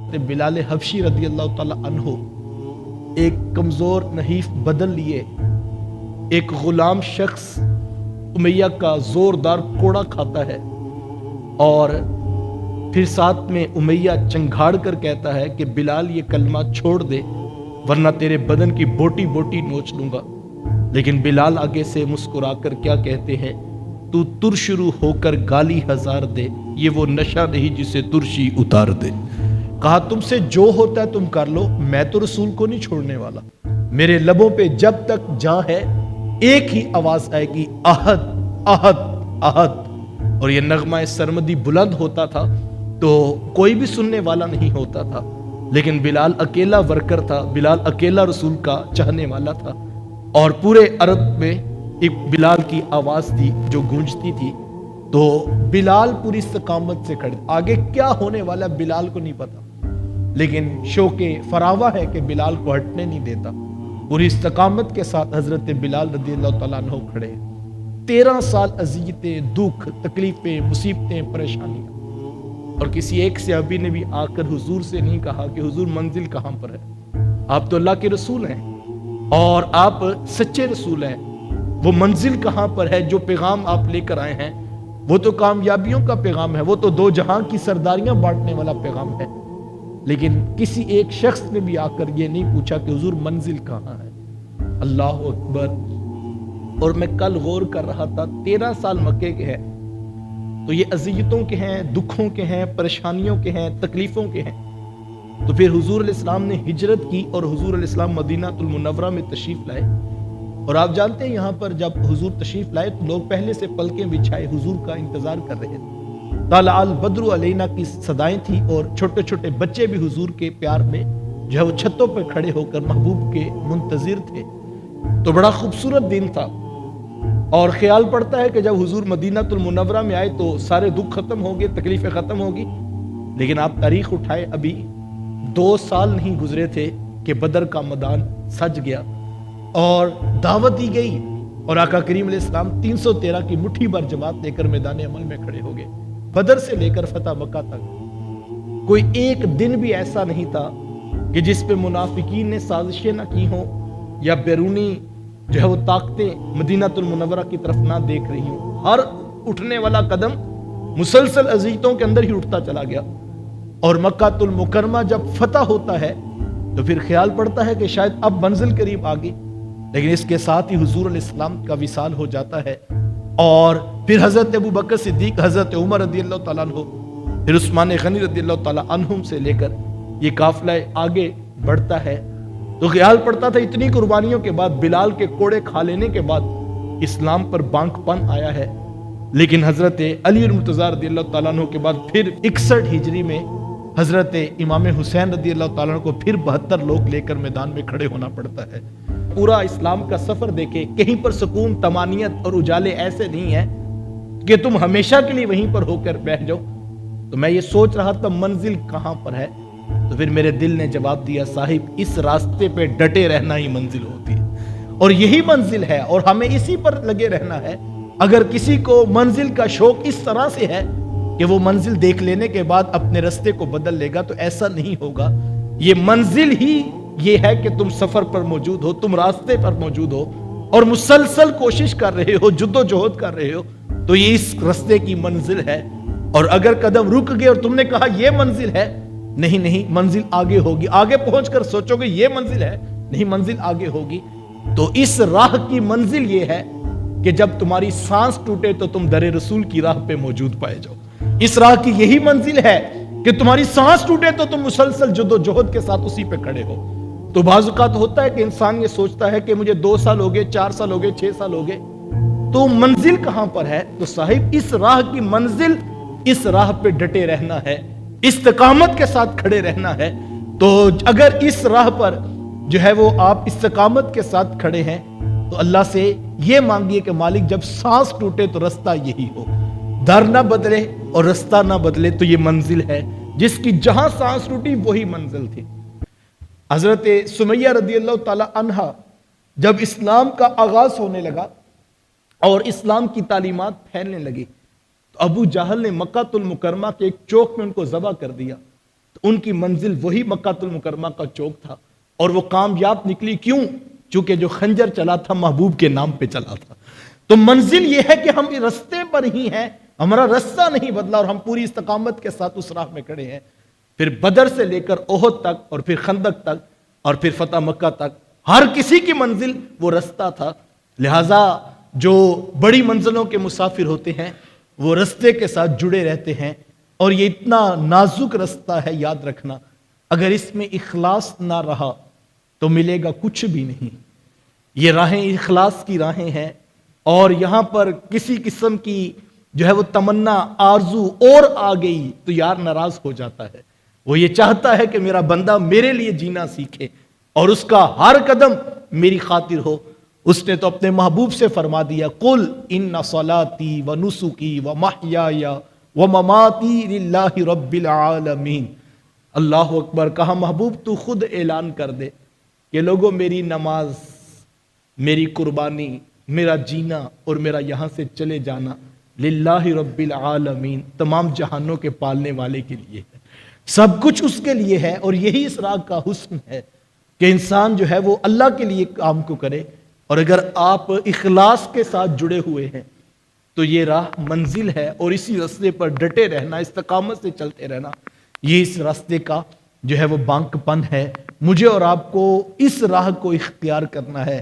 حضرت بلال حبشی رضی اللہ تعالی عنہ ایک کمزور نحیف بدن لیے ایک غلام شخص امیہ کا زوردار کوڑا کھاتا ہے اور پھر ساتھ میں امیہ چنگھاڑ کر کہتا ہے کہ بلال یہ کلمہ چھوڑ دے ورنہ تیرے بدن کی بوٹی بوٹی نوچ لوں گا. لیکن بلال آگے سے مسکرا کر کیا کہتے ہیں, تو ترشرو ہو کر گالی ہزار دے, یہ وہ نشہ نہیں جسے ترشی اتار دے. کہا تم سے جو ہوتا ہے تم کر لو, میں تو رسول کو نہیں چھوڑنے والا. میرے لبوں پہ جب تک جاں ہے ایک ہی آواز آئے گی, احد احد احد. اور یہ نغمہ سرمدی بلند ہوتا تھا تو کوئی بھی سننے والا نہیں ہوتا تھا, لیکن بلال اکیلا ورکر تھا, بلال اکیلا رسول کا چاہنے والا تھا, اور پورے عرب میں ایک بلال کی آواز تھی جو گونجتی تھی. تو بلال پوری استقامت سے کھڑے, آگے کیا ہونے والا بلال کو نہیں پتا, لیکن شوق فراوا ہے کہ بلال کو ہٹنے نہیں دیتا. پوری استقامت کے ساتھ حضرت بلال رضی اللہ تعالیٰ عنہ کھڑے. 13 سال اذیتیں, دکھ, تکلیفیں, مصیبتیں, پریشانیاں, اور کسی ایک صحابی نے بھی آ کر حضور سے نہیں کہا کہ حضور منزل کہاں پر ہے, آپ تو اللہ کے رسول ہیں اور آپ سچے رسول ہیں, وہ منزل کہاں پر ہے, جو پیغام آپ لے کر آئے ہیں وہ تو کامیابیوں کا پیغام ہے, وہ تو دو جہاں کی سرداریاں بانٹنے والا پیغام ہے. لیکن کسی ایک شخص نے بھی آ کر یہ نہیں پوچھا کہ حضور منزل کہاں ہے. اللہ اکبر. اور میں کل غور کر رہا تھا, 13 سال مکے کے ہیں تو یہ اذیتوں کے ہیں, دکھوں کے ہیں, پریشانیوں کے ہیں, تکلیفوں کے ہیں. تو پھر حضور علیہ السلام نے ہجرت کی اور حضور علیہ السلام مدینہ المنورہ میں تشریف لائے. اور آپ جانتے ہیں یہاں پر جب حضور تشریف لائے تو لوگ پہلے سے پلکیں بچھائے حضور کا انتظار کر رہے تھے. طلع البدر علینا کی صدائیں تھیں اور چھوٹے چھوٹے بچے بھی حضور کے پیار میں جو ہے وہ چھتوں پر کھڑے ہو کر محبوب کے منتظر تھے. تو بڑا خوبصورت دن تھا, اور خیال پڑتا ہے کہ جب حضور مدینہ المنورہ میں آئے تو سارے دکھ ختم ہوں گے, تکلیفیں ختم ہوگی. لیکن آپ تاریخ اٹھائے, ابھی 2 سال نہیں گزرے تھے کہ بدر کا میدان سج گیا اور دعوت دی گئی, اور آقا کریم علیہ السلام 313 کی مٹھی بھر جماعت لے کر میدان عمل میں کھڑے ہو گئے. بدر سے لے کر فتح مکہ تک کوئی ایک دن بھی ایسا نہیں تھا کہ جس پہ منافقین نے سازشیں نہ کی ہوں یا بیرونی جو ہے وہ طاقتیں مدینہ المنورہ کی طرف نہ دیکھ رہی ہوں. ہر اٹھنے والا قدم مسلسل اذیتوں کے اندر ہی اٹھتا چلا گیا. اور مکہ المکرمہ جب فتح ہوتا ہے تو پھر خیال پڑتا ہے کہ شاید اب منزل قریب آ گئی, لیکن اس کے ساتھ ہی حضور علیہ السلام کا وصال ہو جاتا ہے. اور پھر حضرت ابو بکر صدیق, حضرت عمر رضی اللہ تعالیٰ عنہ, پھر عثمان غنی رضی اللہ تعالیٰ عنہم سے لے کر یہ قافلہ آگے بڑھتا ہے. تو خیال پڑتا تھا اتنی قربانیوں کے بعد, بلال کے کوڑے کھا لینے کے بعد اسلام پر بانک پن آیا ہے. لیکن حضرت علی المرتضیٰ رضی اللہ تعالیٰ عنہ کے بعد پھر 61 ہجری میں حضرت امام حسین رضی اللہ تعالیٰ عنہ کو پھر 72 لوگ لے کر میدان میں کھڑے ہونا پڑتا ہے. پورا اسلام کا سفر دیکھے, کہیں پر سکون, طمانینت اور اجالے ایسے نہیں ہیں کہ تم ہمیشہ کے لیے وہیں پر ہو کر بیٹھ جاؤ. تو میں یہ سوچ رہا تھا منزل کہاں پر ہے, تو پھر میرے دل نے جواب دیا, صاحب اس راستے پہ ڈٹے رہنا ہی منزل ہوتی ہے, اور یہی منزل ہے, اور ہمیں اسی پر لگے رہنا ہے. اگر کسی کو منزل کا شوق اس طرح سے ہے کہ وہ منزل دیکھ لینے کے بعد اپنے راستے کو بدل لے گا, تو ایسا نہیں ہوگا. یہ منزل ہی یہ ہے کہ تم سفر پر موجود ہو, تم راستے پر موجود ہو اور مسلسل کوشش کر رہے ہو, جد و جہد کر رہے ہو, تو یہ اس راستے کی منزل ہے. اور اگر قدم رک گئے اور تم نے کہا یہ منزل ہے, نہیں منزل آگے ہوگی, آگے پہنچ کر سوچو گے یہ منزل ہے, نہیں منزل آگے ہوگی. تو اس راہ کی منزل یہ ہے کہ جب تمہاری سانس ٹوٹے تو تم در رسول کی راہ پہ موجود پائے جاؤ. اس راہ کی یہی منزل ہے کہ تمہاری سانس ٹوٹے تو تم مسلسل جد و جہد کے ساتھ اسی پہ کھڑے ہو. تو بعض اوقات ہوتا ہے کہ انسان یہ سوچتا ہے کہ مجھے 2 سال ہو گئے, 4 سال ہو گئے, 6 سال ہو گئے, تو منزل کہاں پر ہے؟ تو صاحب اس راہ کی منزل اس راہ پہ ڈٹے رہنا ہے, استقامت کے ساتھ کھڑے رہنا ہے. تو اگر اس راہ پر جو ہے وہ آپ استقامت کے ساتھ کھڑے ہیں تو اللہ سے یہ مانگیے کہ مالک جب سانس ٹوٹے تو رستہ یہی ہو, در نہ بدلے اور رستہ نہ بدلے, تو یہ منزل ہے جس کی جہاں سانس ٹوٹی وہی منزل تھی. حضرت سمیہ رضی اللہ تعالی عنہ جب اسلام کا آغاز ہونے لگا اور اسلام کی تعلیمات پھیلنے لگی تو ابو جہل نے مکہ المکرمہ کے ایک چوک میں ان کو ذبح کر دیا. تو ان کی منزل وہی مکہ المکرمہ کا چوک تھا، اور وہ کامیاب نکلی. کیوں؟ چونکہ جو خنجر چلا تھا محبوب کے نام پہ چلا تھا. تو منزل یہ ہے کہ ہم رستے پر ہی ہیں، ہمارا رستہ نہیں بدلا اور ہم پوری استقامت کے ساتھ اس راہ میں کھڑے ہیں. پھر بدر سے لے کر احد تک، اور پھر خندق تک، اور پھر فتح مکہ تک، ہر کسی کی منزل وہ رستہ تھا. لہٰذا جو بڑی منزلوں کے مسافر ہوتے ہیں وہ رستے کے ساتھ جڑے رہتے ہیں. اور یہ اتنا نازک رستہ ہے، یاد رکھنا، اگر اس میں اخلاص نہ رہا تو ملے گا کچھ بھی نہیں. یہ راہیں اخلاص کی راہیں ہیں، اور یہاں پر کسی قسم کی جو ہے وہ تمنا آرزو اور آ گئی تو یار ناراض ہو جاتا ہے. وہ یہ چاہتا ہے کہ میرا بندہ میرے لیے جینا سیکھے اور اس کا ہر قدم میری خاطر ہو. اس نے تو اپنے محبوب سے فرما دیا، قل ان صلاتی و نسکی و محیای و مماتی للہ رب العالمین. اللہ اکبر. کہا محبوب تو خود اعلان کر دے کہ لوگوں میری نماز، میری قربانی، میرا جینا اور میرا یہاں سے چلے جانا للہ رب العالمین، تمام جہانوں کے پالنے والے کے لیے ہے، سب کچھ اس کے لیے ہے. اور یہی اس راہ کا حسن ہے کہ انسان جو ہے وہ اللہ کے لیے کام کو کرے. اور اگر آپ اخلاص کے ساتھ جڑے ہوئے ہیں تو یہ راہ منزل ہے، اور اسی راستے پر ڈٹے رہنا، استقامت سے چلتے رہنا، یہ اس راستے کا جو ہے وہ بانک پن ہے. مجھے اور آپ کو اس راہ کو اختیار کرنا ہے.